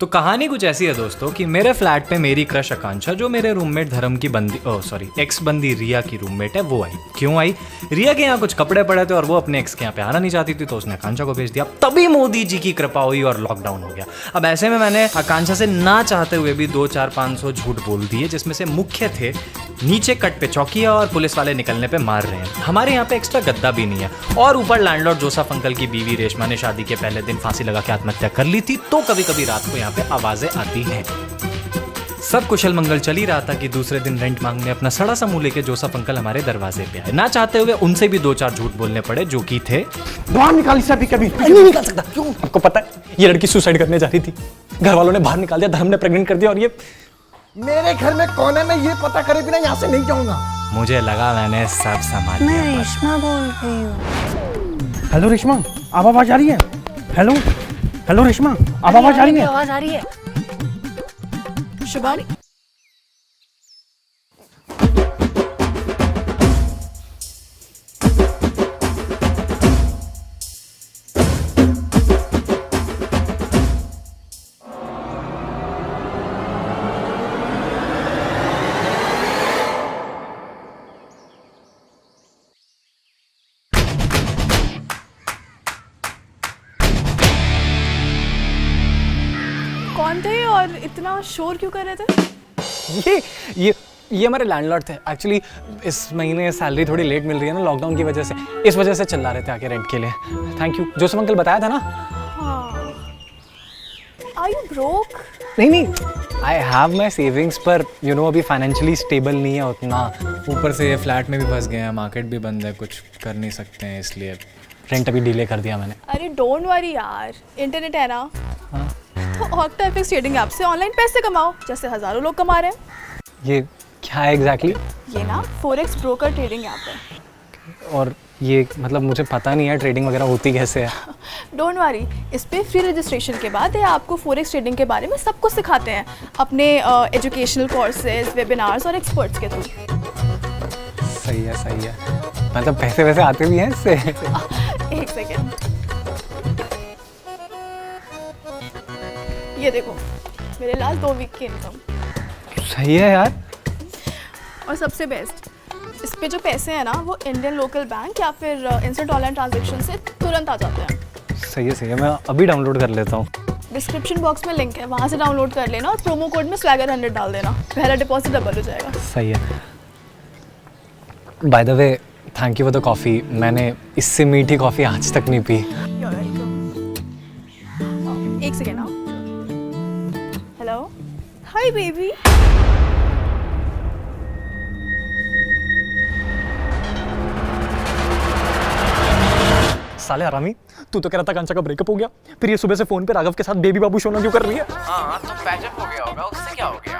तो कहानी कुछ ऐसी है दोस्तों कि मेरे फ्लैट पे मेरी क्रश आकांक्षा, जो मेरे रूममेट धर्म की एक्स बंदी रिया की रूममेट है, वो आई। क्यों आई? रिया के यहाँ कुछ कपड़े पड़े थे और वो अपने एक्स के यहाँ पे आना नहीं चाहती थी, तो उसने आकांक्षा को भेज दिया। तभी मोदी जी की कृपा हुई और लॉकडाउन हो गया। अब ऐसे में मैंने आकांक्षा से ना चाहते हुए भी 200-500 झूठ बोल दिए, जिसमें से मुख्य थे नीचे कट पे चौकिया और पुलिस वाले निकलने पे मार रहे हैं। हमारे यहाँ पे एक्स्ट्रा गद्दा भी नहीं है, और ऊपर लैंडलॉर्ड जोसेफ अंकल की बीवी रेशमा ने शादी के पहले दिन फांसी लगा के आत्महत्या कर ली थी। तो कभी कभी रात को यहाँ पे आवाजें आती हैं। सब कुशल मंगल चल ही रहा था कि दूसरे दिन रेंट मांगने अपना सड़ा सा मुंह लेके जोसेफ अंकल हमारे दरवाजे पे आए। ना चाहते हुए उनसे भी 2-4 झूठ बोलने पड़े, जो कि थे बाहर निकाल इसे अभी कभी नहीं निकाल सकता। क्यों? आपको पता है ये लड़की सुसाइड करने जा रही थी, घर वालों ने बाहर निकाल दिया, धर्म ने प्रेग्नेंट कर दिया, और ये मेरे घर में कौन है मैं ये पता करे बिना यहाँ से नहीं जाऊंगा। मुझे लगा मैंने सब संभाल लिया। मैं रेशमा बोल रही हूँ। हेलो रेशमा, अब आवाज आ रही है? हेलो हेलो रेशमा, अब आवाज आ रही है? आवाज आ रही है। शुभम, कौन थे और इतना शोर क्यों कर रहे थे? ये हमारे लैंडलॉर्ड थे। एक्चुअली इस महीने सैलरी थोड़ी लेट मिल रही है ना लॉकडाउन की वजह से, इस वजह से चिल्ला रहे थे आके रेंट के लिए। थैंक यू, जोसेफ अंकल बताया था ना। हाँ। Are you broke? नहीं, आई हैव माई सेविंग्स, पर यू नो अभी फाइनेंशियली स्टेबल नहीं है उतना। ऊपर से ये फ्लैट में भी फंस गए हैं, मार्केट भी बंद है, कुछ कर नहीं सकते हैं, इसलिए रेंट अभी डिले कर दिया मैंने। अरे डोंट वरी यार, इंटरनेट है ना। हाँ। तो ऑक्टाफिक्स ट्रेडिंग ऐप से ऑनलाइन पैसे कमाओ, जैसे हजारों लोग कमा रहे हैं। ये क्या है एग्जैक्टली? ये ना फोरेक्स ब्रोकर ट्रेडिंग ऐप है। और ये मतलब मुझे पता नहीं है ट्रेडिंग वगैरह होती कैसे है। डोंट वरी, इस पे फ्री रजिस्ट्रेशन के बाद ये आपको फोरेक्स ट्रेडिंग के बारे में सब कुछ सिखाते हैं, अपने एजुकेशनल कोर्सेज, वेबिनार्स और एक्सपर्ट्स के थ्रू। सही है। मतलब पैसे वैसे आते भी हैं इससे? एक सेकेंड, ये देखो मेरे लास्ट 2 वीक की इनकम। सही है यार। और सबसे बेस्ट, इस पे जो पैसे हैं ना वो इंडियन लोकल बैंक या फिर इंस्टेंट ऑनलाइन ट्रांजैक्शन से तुरंत आ जाते हैं। सही है, मैं अभी डाउनलोड कर लेता हूँ। डिस्क्रिप्शन बॉक्स में लिंक है, वहाँ से डाउनलोड कर लेना और प्रोमो कोड में स्वैगर 100 डाल देना, पहला डिपॉजिट डबल हो जाएगा। सही है। By the way, thank you for the coffee. मैंने इससे मीठी कॉफ़ी आज तक नहीं पी। You're welcome. एक सेकेंड ना। Hello, hi baby. साले हरामी, तू तो कह रहा था आकांक्षा का ब्रेकअप हो गया, फिर ये सुबह से फोन पे राघव के साथ बेबी बाबू शोना क्यों कर रही है? हाँ तो पैचअप हो गया होगा, उससे क्या हो गया?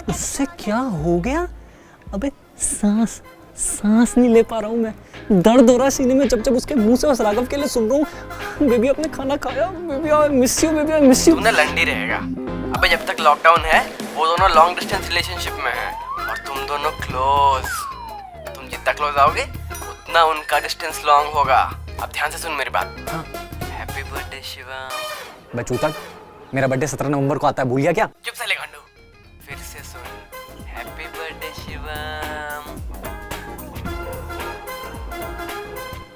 उससे क्या हो गया? अबे सांस नहीं ले पा रहा हूँ मैं, दर्द हो रहा है सीने में जब उसके मुंह से उस राघव के लिए सुन रहा हूँ, बेबी आपने खाना खाया, baby I miss you, baby I miss you. तूने लंडी रहेगा। अबे जब तक लॉकडाउन है वो दोनों लॉन्ग डिस्टेंस रिलेशनशिप में है और तुम दोनों क्लोज। तुम जितना क्लोज आओगे उतना उनका डिस्टेंस लॉन्ग होगा। अब ध्यान से सुन मेरी बात। हाँ। Happy birthday Shivam. बचूता, मेरा बर्थडे 17 नवंबर को आता है, भूल गया क्या? चुप साले गांडू, फिर से सुन। Happy birthday Shivam.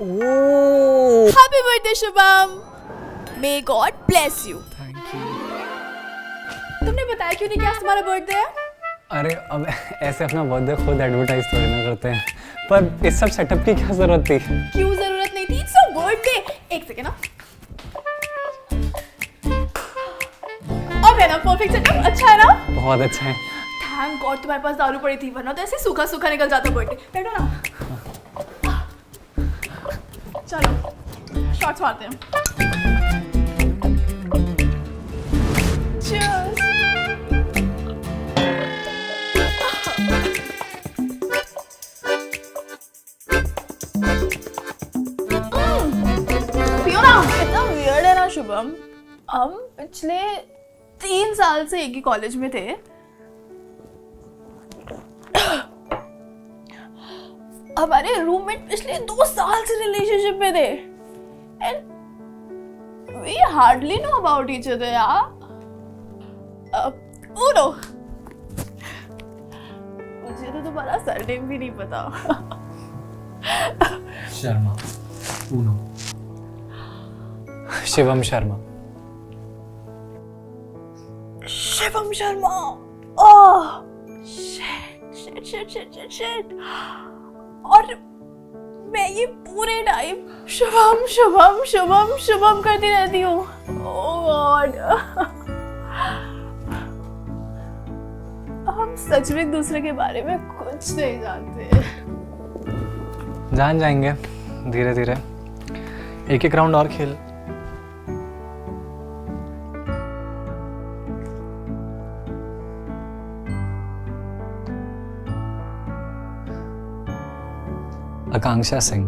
Oh, happy birthday Shubham, may God bless you. Thank you. तुमने बताया क्यों नहीं कि आज तुम्हारा बर्थडे है? अरे अब ऐसे अपना बर्थडे खुद एडवर्टाइज थोड़ी ना करते हैं, पर इस सब सेटअप की क्या जरूरत थी? क्यों जरूरत नहीं थी? It's your birthday. एक सेकेंड ना। अब है ना परफेक्ट सेटअप, अच्छा है ना? बहुत अच्छा है। थैंक गॉड तुम्हारे पास दारू पड़ी थी, वरना तो ऐसे सूखा सूखा निकल जाता बर्थडे। बैठो ना। चलो शॉट्स मारते हैं। Cheers. पियो ना। कितना वियर्ड है ना शुभम, हम पिछले 3 साल से एक ही कॉलेज में थे। हमारे रूममेट पिछले 2 साल से रिलेशनशिप में थे and we hardly know about each other यार। ऊनो। मुझे तो तुम्हारा सरनेम भी नहीं पता। Sharma. Uno. Shivam Sharma. Shivam Sharma. Oh shit shit shit shit shit. और मैं ये पूरे टाइम शुभम शुभम शुभम शुभम करती रहती हूँ। ओह गॉड। हम सच में एक दूसरे के बारे में कुछ नहीं जानते। जान जाएंगे धीरे धीरे, एक एक राउंड और खेल। आकांक्षा सिंह,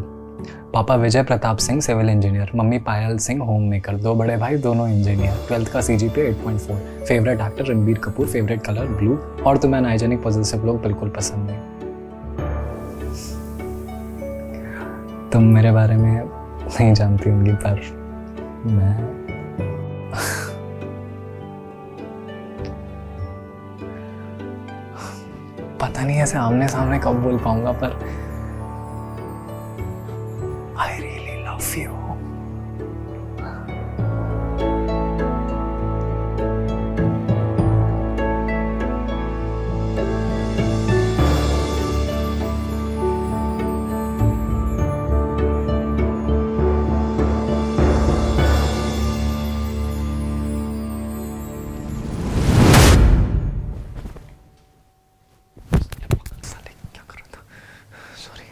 पापा विजय प्रताप सिंह सिविल इंजीनियर, मम्मी पायल सिंह होम मेकर, 2 बड़े भाई दोनों इंजीनियर, 12th का CGPA 8.4, favourite actor Ranbir Kapoor, favourite colour blue, और तुम्हें अनहाइजेनिक पॉजिटिव लोग बिल्कुल पसंद नहीं। तुम मेरे बारे में नहीं जानती होंगी पर मैं पता नहीं ऐसे आमने सामने कब बोल पाऊंगा, पर I really love you. क्या कर रहा था? Sorry.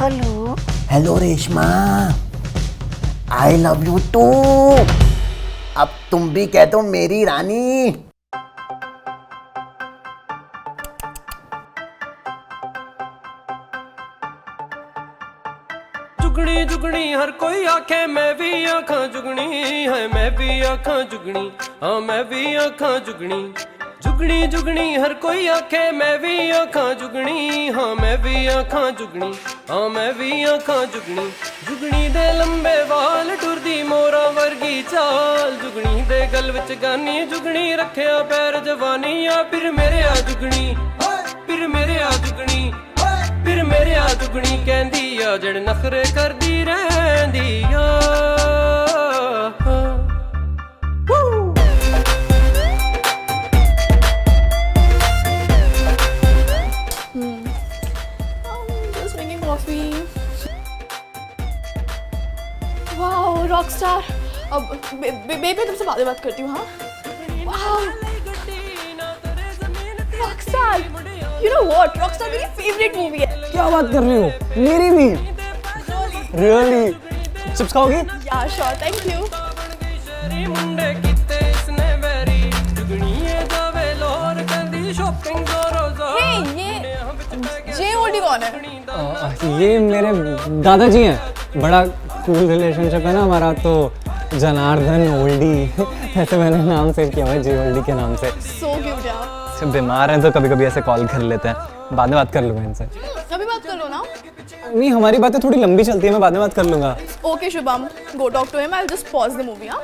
Hello. Hello Reshma, I love you too. अब तुम भी कह दो मेरी रानी। जुगनी जुगनी हर कोई आखे, मैं भी आखा जुगनी है, मैं भी आखा जुगनी, हाँ मैं भी आखा जुगनी। जुगनी जुगनी हर कोई आखे, मैं भी आखा जुगनी, हाँ मैं भी आखा जुगनी, हाँ मैं भी आखा जुगनी। जुगनी दे लंबे वाल टुरदी मोरा वर्गी चाल, जुगनी दे गल विच गानी, जुगनी रखिया पैर जवानी। आ फिर मेरे आ जुगनी, फिर मेरे आ जुगनी, फिर मेरे आ जुगनी कहंदी आ जड़ नखरे करदी रहंदी आ। Just making coffee. Wow, rockstar. अब बेबी तुमसे बाद में बात करती हूँ। हाँ wow. Rockstar. You know what? Rockstar मेरी favorite movie है। क्या बात कर रही हो? मेरी भी। Really? चिप्स खाओगी? Yeah, sure. Thank you. मुंडे किते इसने वेरी, जुगनी ये जावे लोर करदी शॉपिंग जोरो जोर। Hey, ये ओल्डी कौन है? ये मेरे दादाजी हैं। बड़ा कूल रिलेशनशिप है ना हमारा, तो जनार्दन ओल्डी ऐसे मैंने नाम सेव किया हुआ है, जी ओल्डी के नाम से। So cute यार। जब बीमार हैं तो कभी कभी ऐसे कॉल कर लेते हैं, बाद में बात कर लूँगा इनसे। अभी बात कर लो ना। नहीं, हमारी बातें थोड़ी लंबी चलती है, मैं बाद में बात कर लूँगा। Okay, Shubham. Go talk to him. I'll just pause the movie. हाँ?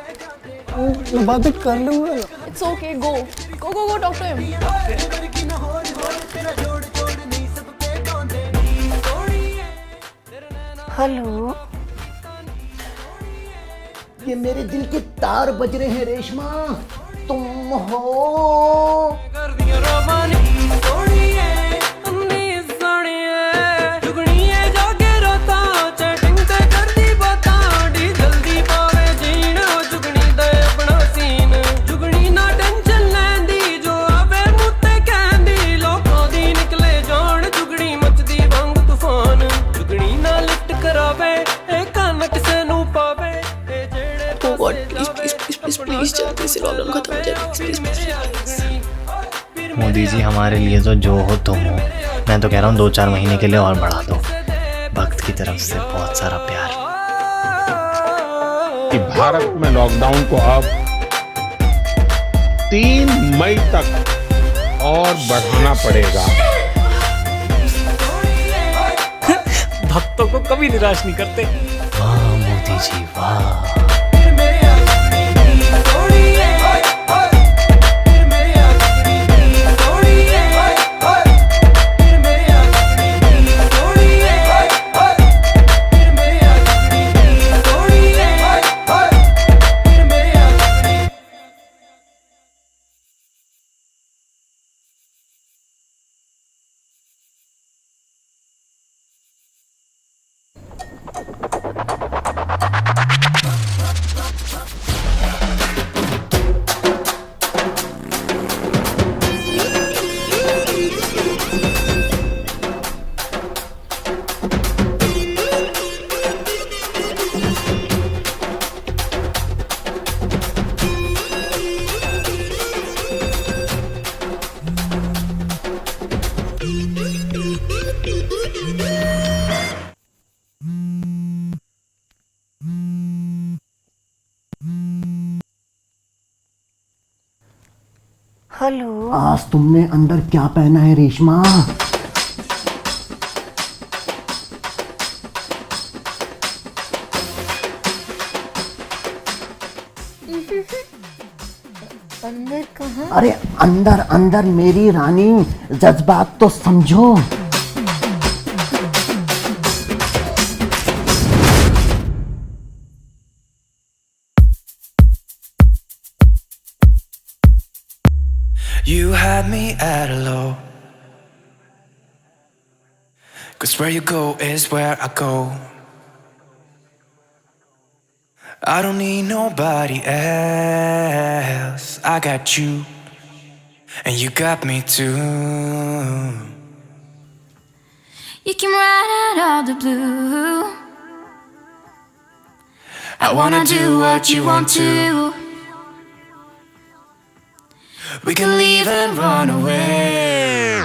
मैं बातें कर लूँगा। It's okay. Go. Go talk to him. Hello. ये मेरे दिल के तार बज रहे हैं रेशमा, तुम हो। करदिया रवानी सोनिए अन्नी सोनिए, जुगनी ये जाके रोता चैटिंग ते करदी बाता, डी जल्दी पावे जीण जुगनी दे अपना सीन। जुगनी ना टेंशन लैंदी, जो आवे मुत्ते कहंदी, लोकां दी निकले जान, जुगनी मचदी वांग तूफान। जुगनी ना लिफ्ट करावे ए कान किसे नू पावे, ए जेड़े Oh God, please जल्दी से लॉकडाउन खत्म हो जाए। Please. मोदी जी हमारे लिए तो जो हो तुम हो। मैं तो कह रहा हूँ 2-4 महीने के लिए और बढ़ा दो, भक्त की तरफ से बहुत सारा प्यार। कि भारत में लॉकडाउन को अब 3 मई तक और बढ़ाना पड़ेगा। भक्तों को कभी निराश नहीं करते। वाह मोदी जी वाह। हेलो। आज तुमने अंदर क्या पहना है रेशमा? अंदर कहाँ? अरे अंदर अंदर मेरी रानी, जज्बात तो समझो। You had me at a low, 'cause where you go is where I go. I don't need nobody else. I got you, and you got me too. You came right out of the blue. I wanna do what you want to. We can leave and run away.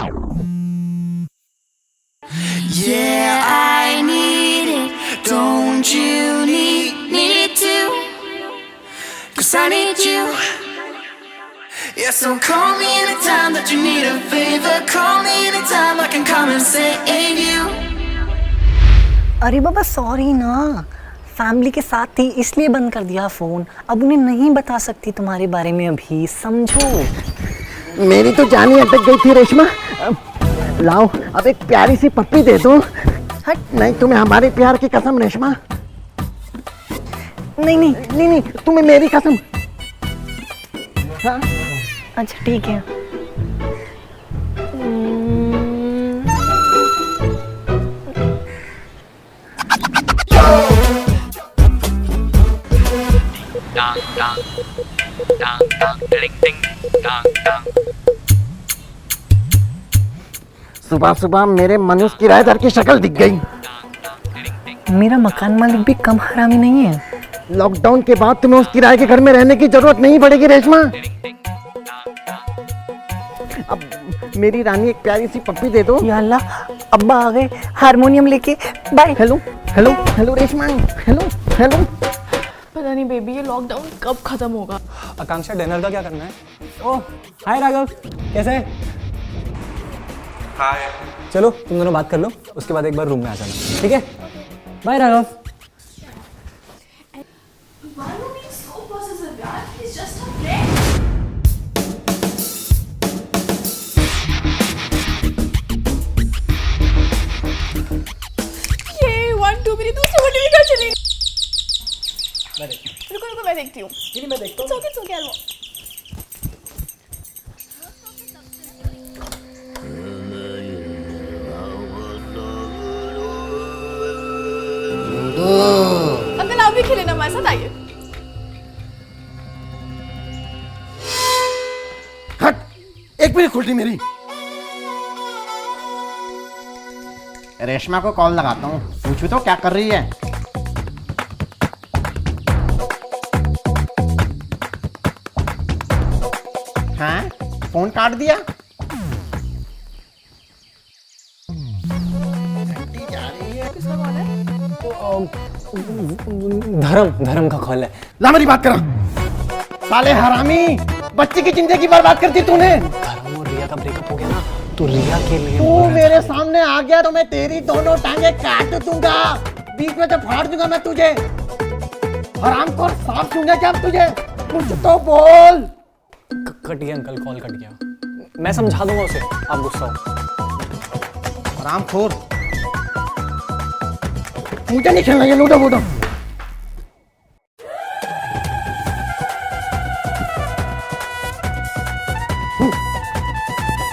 Yeah, I need it. Don't you need it too? 'Cause I need you. Yeah, so call me anytime that you need a favor. Call me anytime I can come and save you. अरे बाबा sorry ना, family के साथ थी इसलिए बंद कर दिया phone. अब उन्हें नहीं बता सकती तुम्हारे बारे में अभी, समझो। मेरी तो जान ही अटक गई थी रेशमा। लाओ अब एक प्यारी सी पप्पी दे दो। हट, नहीं तुम्हें हमारे प्यार की कसम रेशमा। नहीं नहीं। नहीं नहीं तुम्हें मेरी कसम। हाँ? अच्छा ठीक है। सुबह सुबह मेरे मनुष्य किराएदार की शक्ल दिख गई। मेरा मकान मालिक भी कम हरामी नहीं है। लॉकडाउन के बाद तुम्हें उस किराए के घर में रहने की जरूरत नहीं पड़ेगी रेशमा। अब मेरी रानी एक प्यारी सी पप्पी दे दो। या अल्लाह, अब्बा आ गए हारमोनियम लेके। Bye. Hello hello hello Reshma, hello hello. पता नहीं बेबी ये लॉकडाउन कब खत्म होगा। आकांक्षा डिनर का क्या करना है? ओह हाय राघव, कैसे है? हाय। चलो तुम दोनों बात कर लो, उसके बाद एक बार रूम में आ जाना, ठीक है? बाय राघव। ये 1 2 मेरी दूसरी होटल में कहाँ चलेगी? रुको रुको मैं देखती हूँ। मैं देखता हूँ। It's okay, I'll walk. Uncle आप भी खेले ना हमारे साथ, आइए। हट, एक मिनट खुल रही मेरी। रेशमा को कॉल लगाता हूँ, पूछू तो क्या कर रही है। हाँ, फोन काट दिया। किसका कॉल है? धर्म का कॉल है। ला मेरी बात करा। साले हरामी, बच्ची की जिंदगी बर्बाद कर दी तूने। धर्म और रिया का ब्रेकअप हो गया ना, तो रिया के लिए तू मेरे सामने आ गया तो मैं तेरी दोनों टांगे काट दूंगा, बीच में से फाड़ दूंगा मैं तुझे। हरामखोर सांप सूंघे क्या तुझे? कुछ तो बोल। कट गया अंकल, कॉल कट गया। मैं समझा दूंगा उसे, आप गुस्सा हो। हरामखोर, मुझे नहीं खेलना ये लूडो वूडो।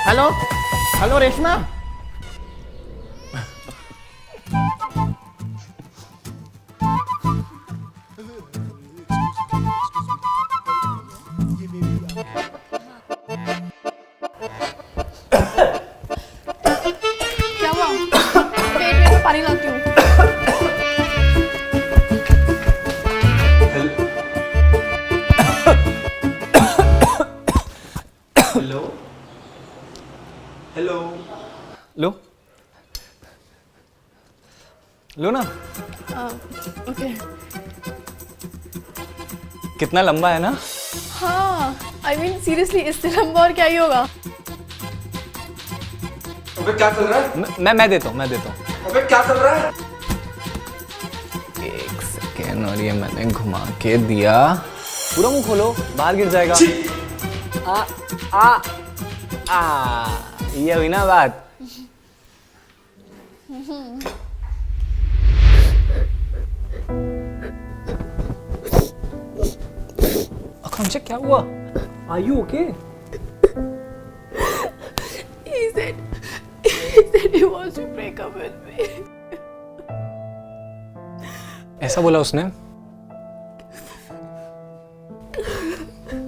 हेलो हेलो रेशमा, क्या हुआ? पेट में पानी लाती हूँ। लो लो ना। ओके। कितना लंबा है ना? हाँ, आई मीन सीरियसली इससे लंबा और क्या ही होगा? अबे क्या चल रहा है? मैं देता हूँ। अबे क्या चल रहा है? एक सेकेंड, और ये मैंने घुमा के दिया। पूरा मुंह खोलो, बाहर गिर जाएगा। ये हुई ना बात। आकांक्षा क्या हुआ? Are you okay? He said he wants to break up with me. ऐसा बोला उसने?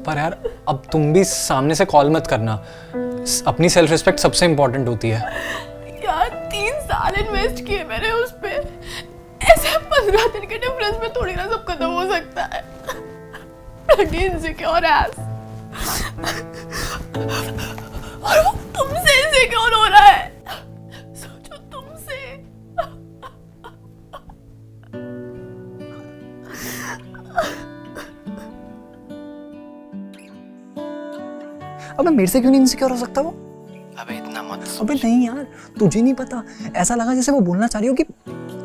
पर यार अब तुम भी सामने से कॉल मत करना, अपनी सेल्फ रिस्पेक्ट सबसे इंपॉर्टेंट होती है। यार 3 साल इन्वेस्ट किए मैंने उस पे, ऐसे 15 दिन के डिफरेंस में थोड़ी ना सब खत्म हो सकता है। इनसिक्योर एस, और वो तुमसे इनसिक्योर हो रहा है। सोचो तुमसे। अबे मेरे से क्यों नहीं इनसिक्योर हो सकता वो? अबे इतना मत। अबे नहीं यार, तुझे नहीं पता, ऐसा लगा जैसे वो बोलना चाह रही हो कि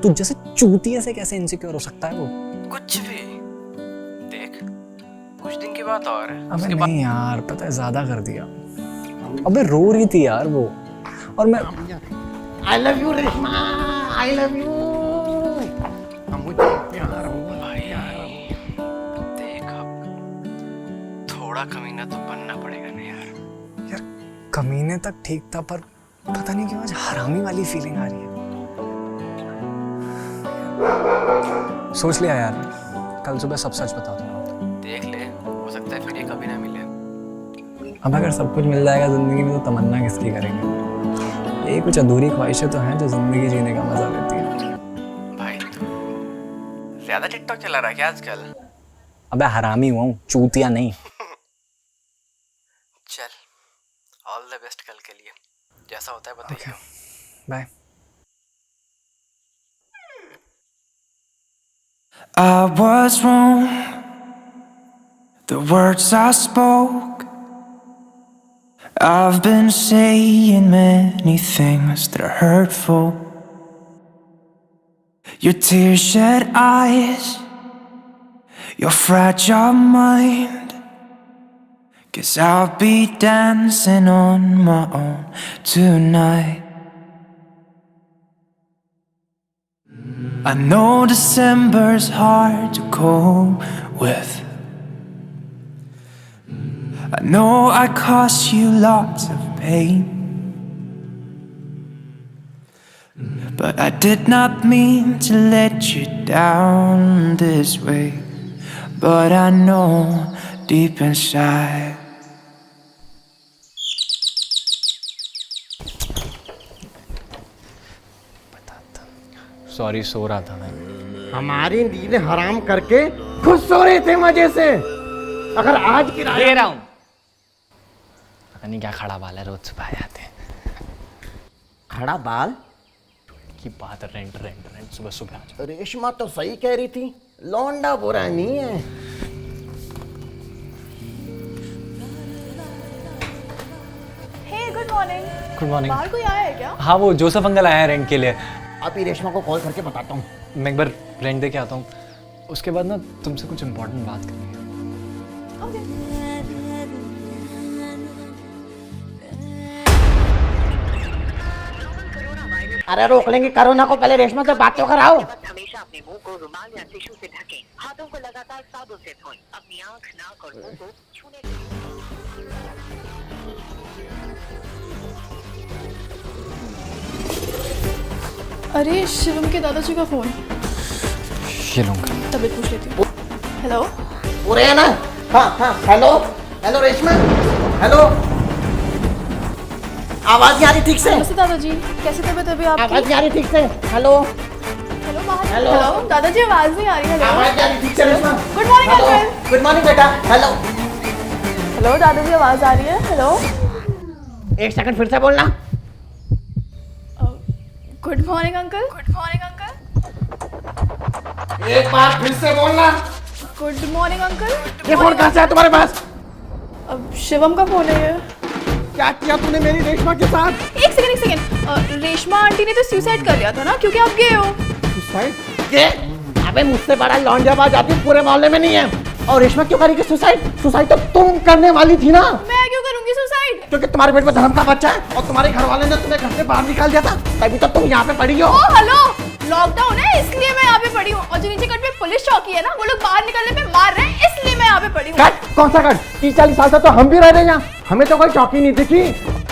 तुझ जैसे चूतिया से कैसे इनसिक्योर हो सकता है वो। कुछ भी देख, कुछ दिन की बात और है। अबे नहीं यार, पता है ज्यादा कर दिया। अबे रो रही थी यार वो, और मैं आई love you Reshma, I love you. मुझे प्यार हुआ भाई देख, अब थोड़ा कमीना तो बनना पड़ेगा ना यार। यार कमीने तक ठीक था, पर पता नहीं क्यों आज हरामी वाली फीलिंग आ रही है। सोच लिया यार, कल सुबह सब सच बता दूंगा। देख ले, हो सकता है फिर ये कभी ना मिले। अब अगर सब कुछ मिल जाएगा जिंदगी में, तो तमन्ना किसकी करेंगे? ये कुछ अधूरी ख्वाहिशें तो हैं जो जिंदगी जीने का मजा देती है। भाई ज्यादा टिकटॉक चला रहा है क्या आजकल? अबे हरामी हुआ हूँ, चूतिया नहीं। चल, ऑल द बेस्ट कल के लिए, जैसा होता है बताइए। Bye. I was wrong. The words I spoke, I've been saying many things that are hurtful. Your tear-shed eyes, your fragile mind, 'cause I'll be dancing on my own tonight. I know December's hard to cope with. I know I caused you lots of pain, but I did not mean to let you down this way. But I know deep inside. Sorry, सो रहा था मैं। हमारी नींद हराम करके खुश सो रहे थे मजे से। अगर आज की दे रहा हूं, पता नहीं क्या खड़ा बाल है, रोज सुबह आ जाते हैं। खड़ा बाल? की बात, रेंट रेंट रेंट, सुबह सुबह आ जाओ। रेशमा तो सही कह रही थी, लौंडा बुरा नहीं है। हे गुड मॉर्निंग। Good morning. बाहर कोई आया है क्या? हाँ, वो जोसेफ अंकल आया है रेंट के लिए। अभी रेशमा को कॉल करके बताता हूँ। मैं एक बार रेंट दे के आता हूँ, उसके बाद ना तुमसे कुछ इम्पोर्टेंट बात करनी है। अरे रोक लेंगे कोरोना को, पहले रेशमा से बात तो कराओ। हमेशा अपने मुंह को रुमाल या टिश्यू से ढकें। हाथों को लगातार साबुन से धोएं। अपनी आंख, नाक और मुंह को छूने अरे शिवम के दादाजी का फोन। ये लूँगा। तबीयत पूछ लेती हूँ। हेलो। पूरे है ना? हाँ हाँ, हेलो हेलो रेशमा, हेलो। आवाज नहीं आ रही ठीक से। नमस्ते दादाजी, कैसी तबीयत अभी आपकी? आवाज नहीं आ रही ठीक से। हेलो हेलो बाहर। हेलो। हेलो दादाजी, आवाज नहीं आ रही। हेलो। आवाज नहीं आ रही ठीक से Reshma. Good morning uncle. Good morning बेटा। हेलो। हेलो दादाजी, आवाज आ रही है? हेलो। एक सेकंड फिर से बोलना। Good morning uncle. Good morning uncle. एक बार फिर से बोलना। Good morning uncle. ये फोन कहाँ से है तुम्हारे पास? अब शिवम का फोन है ये। क्या किया तूने मेरी रेशमा के साथ? एक सेकंड। रेशमा आंटी ने तो सुसाइड कर लिया था ना, क्योंकि आप गए हो। सुसाइड? ये? अबे मुझसे बड़ा लौंडेबाज आदमी पूरे मोहल्ले में नहीं है। और रेशमा क्यों करेगी सुसाइड? सुसाइड तो तुम करने वाली थी ना। मैं क्यों करूंगी सुसाइड? क्योंकि तुम्हारे पेट में धर्म का बच्चा है और तुम्हारे घर वाले ने तुम्हें घर से बाहर निकाल दिया था, तभी तो तुम यहाँ पे पड़ी हो। ओ हेलो, लॉकडाउन है इसलिए मैं यहाँ पे पड़ी हूँ, और जो नीचे कट पे पुलिस चौकी है ना, वो लोग बाहर निकलने पे मार रहे हैं, इसलिए मैं यहाँ पे पड़ी हूँ। कट? कौन सा कट? 30-40 साल से तो हम भी रह रहे हैं यहाँ, हमें तो कोई चौकी नहीं दिखी,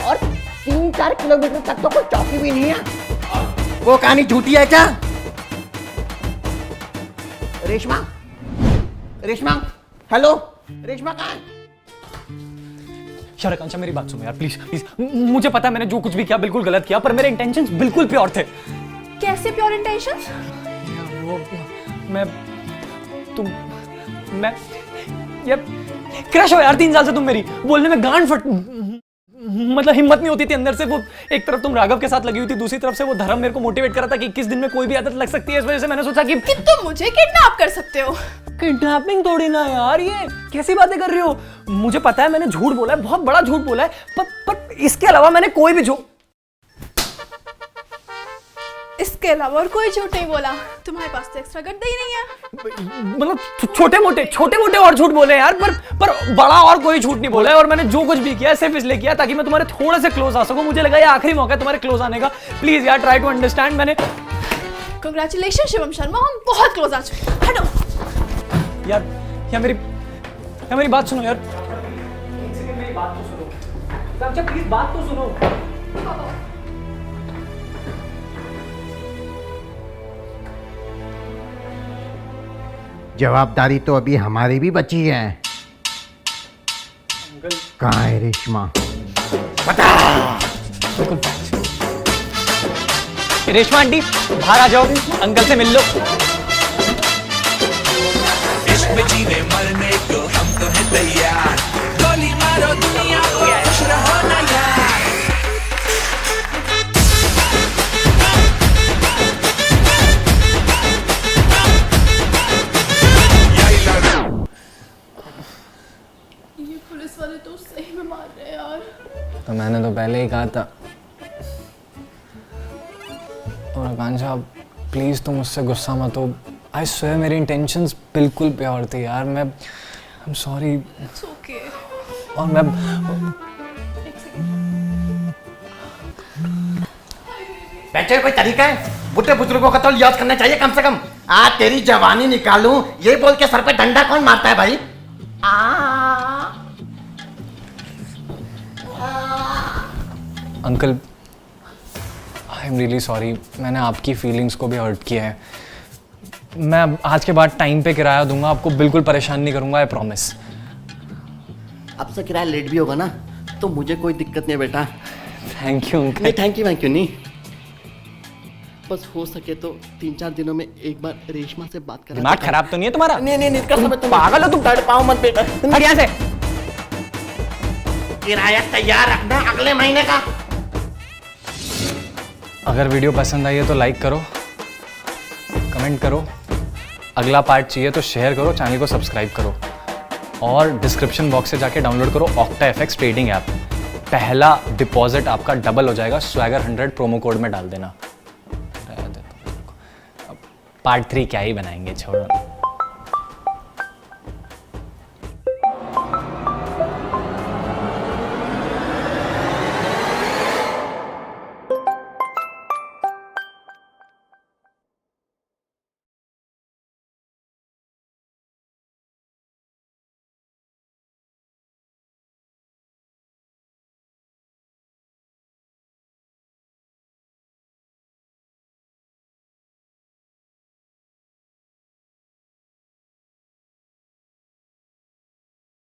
और 3-4 किलोमीटर तक तो कोई चौकी भी नहीं है। वो कहानी झूठी है क्या? रेशमा, रेशमा, हेलो रेशमा कहाँ है? यार आकांक्षा, मेरी बात सुनो यार, प्लीज प्लीज। मुझे पता है मैंने जो कुछ भी किया बिल्कुल गलत किया, पर मेरे इंटेंशंस बिल्कुल प्योर थे। कैसे प्योर इंटेंशंस? वो मैं यार क्रश हो यार 3 साल से तुम मेरी। बोलने में गांड फट, मतलब हिम्मत नहीं होती थी अंदर से। वो एक तरफ तुम राघव के साथ लगी हुई थी, दूसरी तरफ से वो धर्म मेरे को मोटिवेट कर रहा था कि 21 दिन में कोई भी आदत लग सकती है। इस वजह से मैंने सोचा कि तुम मुझे किडनैप कर सकते हो। किडनैपिंग थोड़ी ना यार, ये कैसी बातें कर रही हो? मुझे पता है मैंने झूठ बोला है, बहुत बड़ा झूठ बोला है, पर इसके अलावा मैंने कोई भी झूठ, इसके अलावा और कोई झूठ नहीं बोला। तुम्हारे पास तो एक्स्ट्रा गड्ढा ही नहीं है। मतलब छोटे मोटे और झूठ बोले यार, पर बड़ा और कोई झूठ नहीं बोला है। और मैंने जो कुछ भी किया सिर्फ इसलिए किया ताकि मैं तुम्हारे थोड़े से क्लोज आ सकूं। मुझे लगा ये आखिरी मौका है तुम्हारे क्लोज आने का। प्लीज यार ट्राई टू अंडरस्टैंड। मैंने कांग्रेचुलेशन शिवम शर्मा, हम बहुत क्लोज आ चुके हैं। हटो यार मेरी बात सुनो यार। एक सेकंड मेरी बात तो सुनो। अच्छा प्लीज बात तो सुनो। जवाबदारी तो अभी हमारी भी बची है। कहाँ है रेशमा? बता। रेशमा आंटी बाहर आ जाओ, अंकल से मिल लो। इश्क में जीने मरने को हम तो हैं तैयार। गोली मारो दुनिया को, खुश रहो ना यार। ये पुलिस वाले तो सही में मार रहे हैं यार। तो मैंने तो पहले ही कहा था। और आकांक्षा प्लीज तुम मुझसे गुस्सा मत हो। आई स्वेयर मेरी इंटेंशंस बिल्कुल प्योर थी यार। मैं I am sorry. It's okay. और मैं बेटे कोई तरीका है? बुढ़े बुजुर्गों का तो याद करना चाहिए कम से कम। आज तेरी जवानी निकालूं ये बोल के सर पे डंडा कौन मारता है भाई? Uncle I am really sorry. मैंने आपकी फीलिंग्स को भी हर्ट किया है। मैं आज के बाद टाइम पे किराया दूंगा, आपको बिल्कुल परेशान नहीं करूंगा, आई प्रॉमिस। अब से किराया लेट भी होगा ना तो मुझे कोई दिक्कत नहीं है बेटा। Thank you uncle. नहीं थैंक यू नहीं, बस हो सके तो 3-4 दिनों में एक बार रेशमा से बात करा। दिमाग खराब तो नहीं है तुम्हारा? नहीं इसका समय तुम पागल हो तुम? तड़पाओ मत बेटा। हट यहाँ से। किराया तैयार रखना अगले महीने का। अगर वीडियो पसंद आई है तो लाइक करो, कमेंट करो, अगला पार्ट चाहिए तो शेयर करो, चैनल को सब्सक्राइब करो और डिस्क्रिप्शन बॉक्स से जाके डाउनलोड करो OctaFX ट्रेडिंग ऐप। पहला डिपॉजिट आपका डबल हो जाएगा, स्वैगर 100 प्रोमो कोड में डाल देना। पार्ट 3 क्या ही बनाएंगे, छोड़ो।